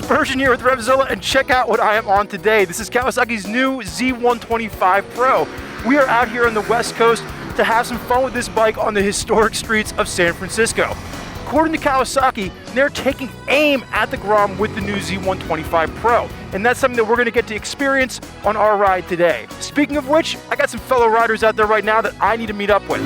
Spurgeon here with RevZilla, and check out what I am on today. This is Kawasaki's new Z125 Pro. We are out here on the West Coast to have some fun with this bike on the historic streets of San Francisco. According to Kawasaki, they're taking aim at the Grom with the new Z125 Pro, and that's something that we're going to get to experience on our ride today. Speaking of which, I got some fellow riders out there right now that I need to meet up with.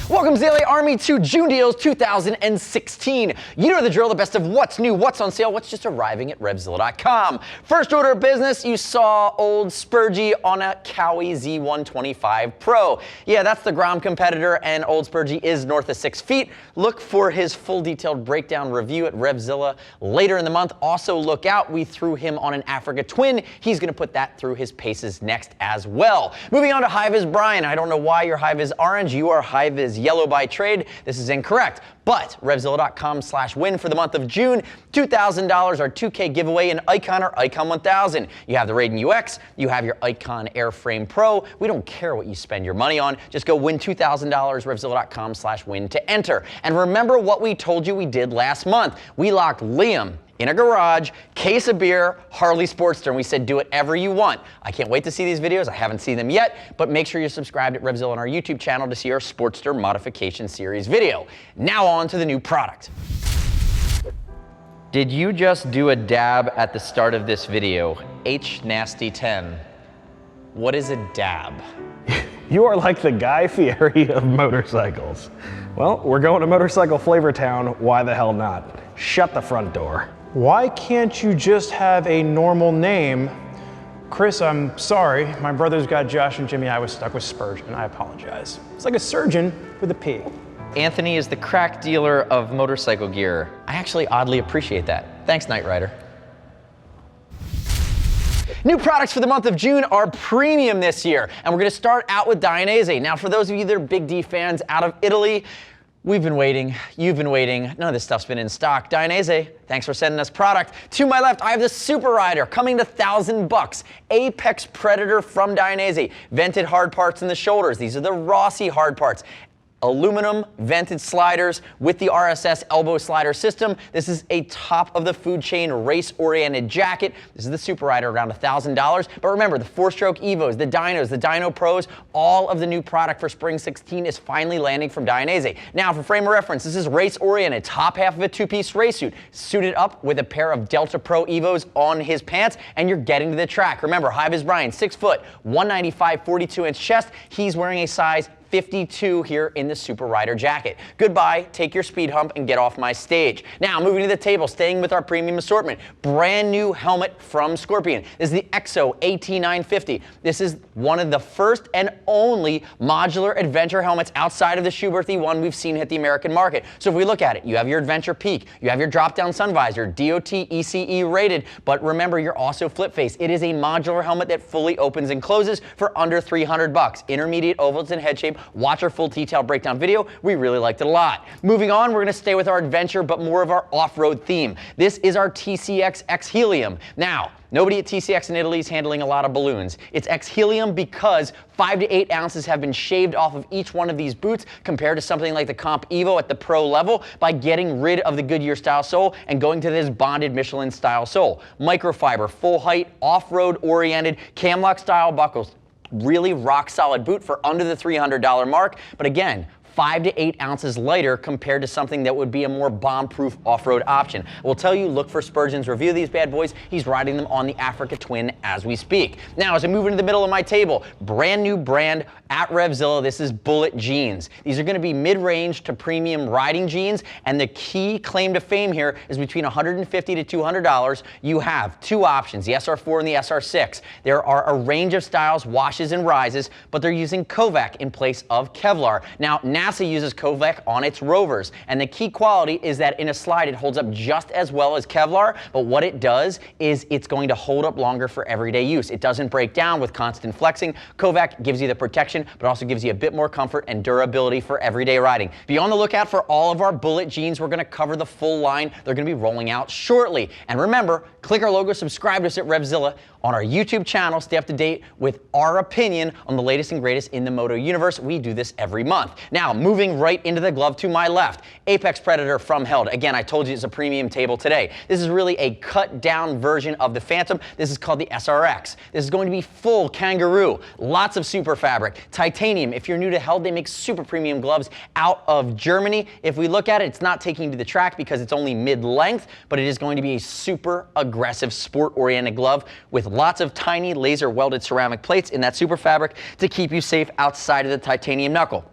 Welcome ZLA Army to June Deals 2016. You know the drill, the best of what's new, what's on sale, what's just arriving at RevZilla.com. First order of business, you saw old Spurgie on a Cowie Z125 Pro. Yeah, that's the Grom competitor, and old Spurgie is north of 6 feet. Look for his full detailed breakdown review at RevZilla later in the month. Also look out, we threw him on an Africa Twin. He's gonna put that through his paces next as well. Moving on to High-Vis Brian. I don't know why your High-Vis orange, you are High-Vis yellow by trade. This is incorrect, but RevZilla.com/win for the month of June. $2,000, our 2K giveaway in Icon or Icon 1000. You have the Raiden UX, you have your Icon Airframe Pro. We don't care what you spend your money on. Just go win $2,000, RevZilla.com/win to enter. And remember what we told you we did last month. We locked Liam in a garage, case of beer, Harley Sportster, and we said do whatever you want. I can't wait to see these videos. I haven't seen them yet, but make sure you're subscribed at RevZilla on our YouTube channel to see our Sportster modification series video. Now on to the new product. Did you just do a dab at the start of this video? H-Nasty10. What is a dab? You are like the Guy Fieri of motorcycles. Well, we're going to Motorcycle Flavor Town. Why the hell not? Shut the front door. Why can't you just have a normal name? Chris, I'm sorry. My brothers got Josh and Jimmy. I was stuck with Spurgeon. I apologize. It's like a surgeon with a P. Anthony is the crack dealer of motorcycle gear. I actually oddly appreciate that. Thanks, Knight Rider. New products for the month of June are premium this year, and we're going to start out with Dainese. Now, for those of you that are big D fans out of Italy, we've been waiting, you've been waiting, none of this stuff's been in stock. Dainese, thanks for sending us product. To my left, I have the Super Rider, coming to $1,000. Apex Predator from Dainese. Vented hard parts in the shoulders. These are the Rossi hard parts. Aluminum vented sliders with the RSS elbow slider system. This is a top of the food chain race-oriented jacket. This is the Super Rider, around $1,000. But remember, the 4-stroke Evos, the Dynos, the Dyno Pros, all of the new product for Spring 16 is finally landing from Dainese. Now, for frame of reference, this is race-oriented. Top half of a 2-piece race suit, suited up with a pair of Delta Pro Evos on his pants, and you're getting to the track. Remember, High-Vis Brian, 6 foot, 195, 42-inch chest. He's wearing a size 52 here in the Super Rider jacket. Goodbye, take your speed hump and get off my stage. Now, moving to the table, staying with our premium assortment, brand new helmet from Scorpion. This is the EXO-AT950. This is one of the first and only modular adventure helmets outside of the Schuberth E1 we've seen hit the American market. So if we look at it, you have your Adventure Peak, you have your drop-down sun visor, DOT ECE rated, but remember, you're also flip face. It is a modular helmet that fully opens and closes for under $300. Intermediate ovals and head shape. Watch our full detailed breakdown video. We really liked it a lot. Moving on, we're going to stay with our adventure, but more of our off-road theme. This is our TCX X Helium. Now, nobody at TCX in Italy is handling a lot of balloons. It's X Helium because 5 to 8 ounces have been shaved off of each one of these boots compared to something like the Comp Evo at the pro level by getting rid of the Goodyear style sole and going to this bonded Michelin style sole. Microfiber, full height, off-road oriented, camlock style buckles. Really rock solid boot for under the $300 mark, but again, 5 to 8 ounces lighter compared to something that would be a more bomb-proof off-road option. We'll tell you, look for Spurgeon's review of these bad boys. He's riding them on the Africa Twin as we speak. Now, as I move into the middle of my table, brand new brand at RevZilla, this is Bullet jeans. These are gonna be mid-range to premium riding jeans, and the key claim to fame here is between $150 to $200. You have two options, the SR4 and the SR6. There are a range of styles, washes and rises, but they're using Kovac in place of Kevlar. Now NASA uses Kovac on its rovers, and the key quality is that in a slide it holds up just as well as Kevlar, but what it does is it's going to hold up longer for everyday use. It doesn't break down with constant flexing. Kovac gives you the protection, but also gives you a bit more comfort and durability for everyday riding. Be on the lookout for all of our bullet jeans. We're going to cover the full line. They're going to be rolling out shortly. And remember, click our logo, subscribe to us at RevZilla on our YouTube channel. Stay up to date with our opinion on the latest and greatest in the moto universe. We do this every month. Now, moving right into the glove to my left, Apex Predator from Held. Again, I told you it's a premium table today. This is really a cut down version of the Phantom. This is called the SRX. This is going to be full kangaroo, lots of super fabric, titanium. If you're new to Held, they make super premium gloves out of Germany. If we look at it, it's not taking you to the track because it's only mid-length, but it is going to be a super aggressive sport-oriented glove with lots of tiny laser welded ceramic plates in that super fabric to keep you safe outside of the titanium knuckle.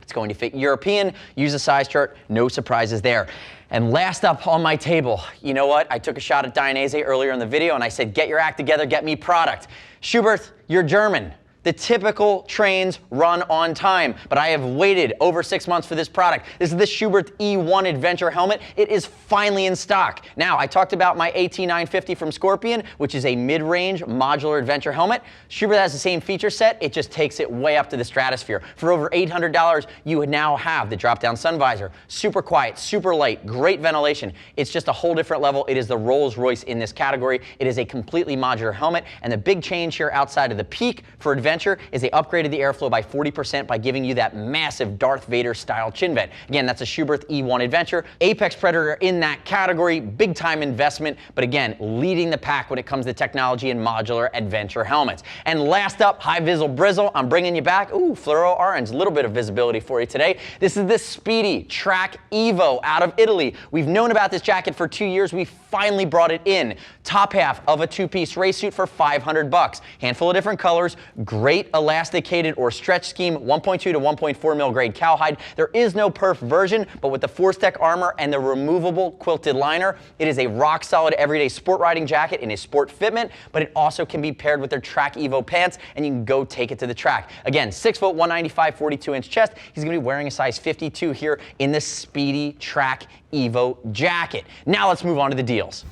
It's going to fit European, use a size chart, no surprises there. And last up on my table, you know what? I took a shot at Dainese earlier in the video and I said, get your act together, get me product. Schuberth, you're German. The typical trains run on time, but I have waited over 6 months for this product. This is the Schuberth E1 Adventure helmet. It is finally in stock. Now, I talked about my AT950 from Scorpion, which is a mid-range modular adventure helmet. Schuberth has the same feature set. It just takes it way up to the stratosphere. For over $800, you would now have the drop-down sun visor. Super quiet, super light, great ventilation. It's just a whole different level. It is the Rolls-Royce in this category. It is a completely modular helmet, and the big change here outside of the peak for adventure is they upgraded the airflow by 40% by giving you that massive Darth Vader style chin vent. Again, that's a Schuberth E1 Adventure. Apex Predator in that category, big time investment, but again, leading the pack when it comes to technology and modular adventure helmets. And last up, High Vizzle Brizzle, I'm bringing you back. Ooh, fluoro orange, a little bit of visibility for you today. This is the Speedy Track Evo out of Italy. We've known about this jacket for 2 years. We finally brought it in. Top half of a two-piece race suit for $500. Handful of different colors, great elasticated or stretch scheme, 1.2 to 1.4 mil grade cowhide. There is no perf version, but with the Force-Tech armor and the removable quilted liner, it is a rock solid everyday sport riding jacket in a sport fitment, but it also can be paired with their Track Evo pants and you can go take it to the track. Again, 6 foot, 195, 42-inch chest. He's gonna be wearing a size 52 here in the Speedy Track Evo jacket. Now let's move on to the deals.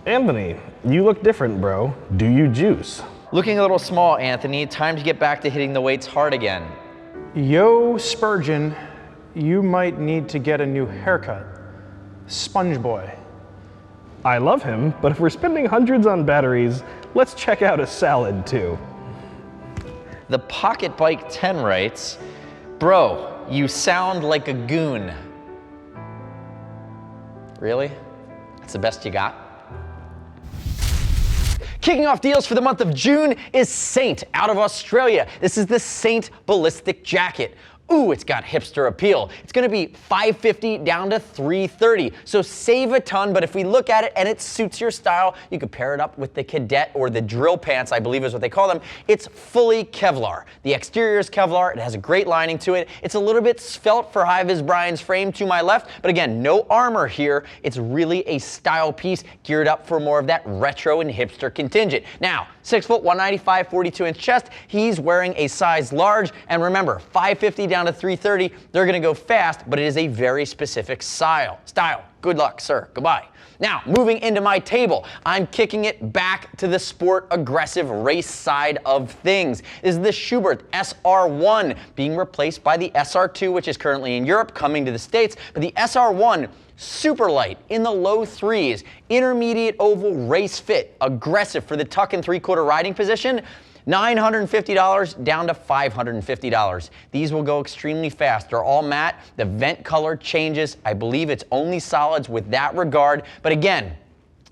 Anthony, you look different, bro. Do you juice? Looking a little small, Anthony. Time to get back to hitting the weights hard again. Yo, Spurgeon, you might need to get a new haircut. Sponge Boy. I love him, but if we're spending hundreds on batteries, let's check out a salad too. The Pocket Bike 10 writes, bro, you sound like a goon. Really? That's the best you got? Kicking off deals for the month of June is Saint out of Australia. This is the Saint Ballistic Jacket. Ooh, it's got hipster appeal. It's gonna be $550 down to $330. So save a ton, but if we look at it and it suits your style, you could pair it up with the cadet or the drill pants, I believe is what they call them. It's fully Kevlar. The exterior is Kevlar. It has a great lining to it. It's a little bit svelte for High Viz Brian's frame to my left, but again, no armor here. It's really a style piece geared up for more of that retro and hipster contingent. Now, 6 foot, 195, 42-inch chest. He's wearing a size large, and remember, $550 down to $330. They're gonna go fast, but it is a very specific style. Good luck, sir. Goodbye. Now, moving into my table, I'm kicking it back to the sport aggressive race side of things. This is the Schuberth SR1 being replaced by the SR2, which is currently in Europe, coming to the States, but the SR1, super light, in the low threes, intermediate oval race fit, aggressive for the tuck and three-quarter riding position, $950 down to $550. These will go extremely fast. They're all matte. The vent color changes. I believe it's only solids with that regard. But again,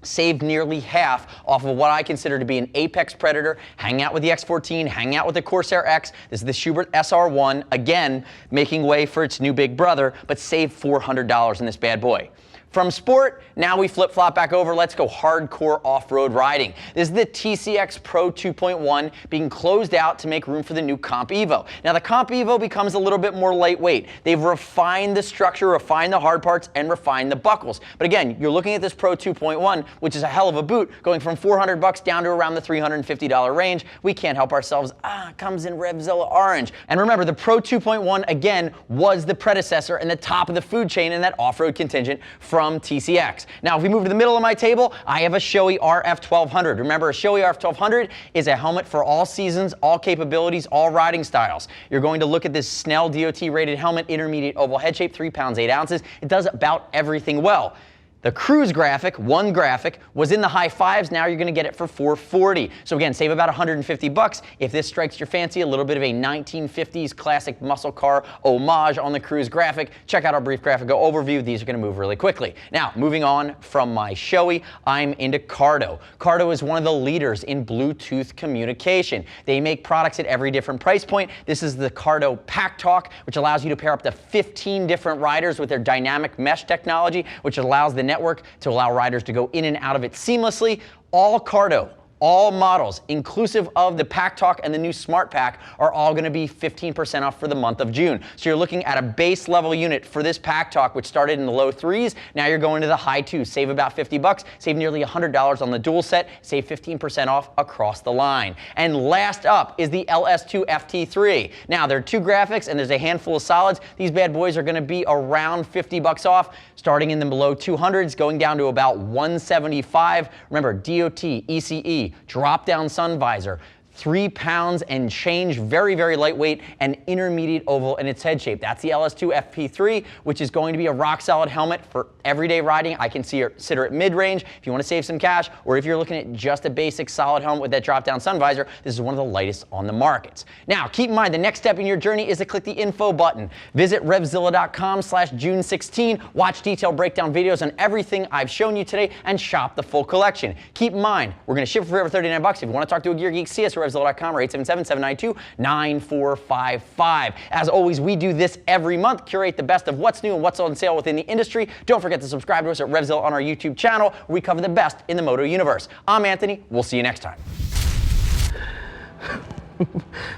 saved nearly half off of what I consider to be an Apex Predator. Hang out with the X14, hang out with the Corsair X. This is the Schuberth SR1, again, making way for its new big brother, but save $400 in this bad boy. From sport, now we flip-flop back over. Let's go hardcore off-road riding. This is the TCX Pro 2.1 being closed out to make room for the new Comp Evo. Now the Comp Evo becomes a little bit more lightweight. They've refined the structure, refined the hard parts, and refined the buckles. But again, you're looking at this Pro 2.1, which is a hell of a boot, going from $400 down to around the $350 range. We can't help ourselves. It comes in RevZilla orange. And remember, the Pro 2.1, again, was the predecessor and the top of the food chain in that off-road contingent from TCX. Now, if we move to the middle of my table, I have a Shoei RF1200. Remember, a Shoei RF1200 is a helmet for all seasons, all capabilities, all riding styles. You're going to look at this Snell DOT rated helmet, intermediate oval head shape, 3 pounds, 8 ounces. It does about everything well. The cruise graphic, one graphic, was in the high fives. Now you're going to get it for $440. So again, save about $150. If this strikes your fancy, a little bit of a 1950s classic muscle car homage on the cruise graphic, check out our brief graphic overview. These are going to move really quickly. Now, moving on from my Shoei, I'm into Cardo. Cardo is one of the leaders in Bluetooth communication. They make products at every different price point. This is the Cardo Pack Talk, which allows you to pair up to 15 different riders with their dynamic mesh technology, which allows the network to allow riders to go in and out of it seamlessly. All Cardo, all models, inclusive of the Pack Talk and the new Smart Pack, are all going to be 15% off for the month of June. So you're looking at a base level unit for this Pack Talk, which started in the low threes. Now you're going to the high twos. Save about $50, save nearly $100 on the dual set, save 15% off across the line. And last up is the LS2 FT3. Now there are 2 graphics and there's a handful of solids. These bad boys are going to be around $50 off, starting in the below 200s, going down to about 175. Remember, DOT, ECE, drop-down sun visor, 3 pounds and change, very, very lightweight, and intermediate oval in its head shape. That's the LS2 FP3, which is going to be a rock-solid helmet for everyday riding. I consider it mid-range if you want to save some cash, or if you're looking at just a basic solid helmet with that drop-down sun visor, this is one of the lightest on the markets. Now, keep in mind, the next step in your journey is to click the info button. Visit RevZilla.com/June16, watch detailed breakdown videos on everything I've shown you today, and shop the full collection. Keep in mind, we're going to ship for over $39. If you want to talk to a Gear Geek, see us at RevZilla.com or 877-792-9455. As always, we do this every month, curate the best of what's new and what's on sale within the industry. Don't forget to subscribe to us at RevZilla on our YouTube channel, where we cover the best in the moto universe. I'm Anthony. We'll see you next time.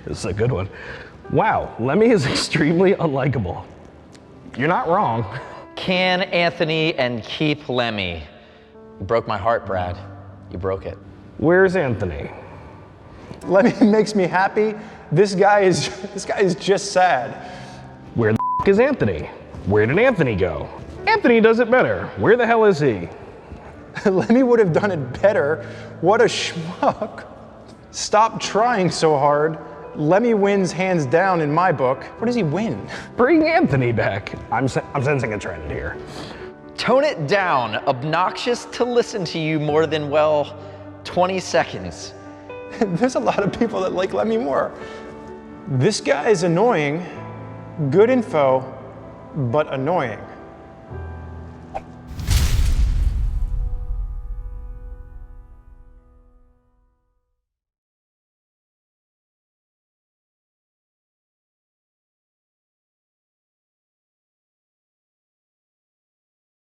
This is a good one. Wow, Lemmy is extremely unlikable. You're not wrong. Can Anthony and keep Lemmy? You broke my heart, Brad. You broke it. Where's Anthony? Lemmy makes me happy. This guy is just sad. Where the f is Anthony? Where did Anthony go? Anthony does it better. Where the hell is he? Lemmy would have done it better. What a schmuck. Stop trying so hard. Lemmy wins hands down in my book. What does he win? Bring Anthony back. I'm sensing a trend here. Tone it down. Obnoxious to listen to you more than, well, 20 seconds. There's a lot of people that like Lemmy more. This guy is annoying, good info, but annoying.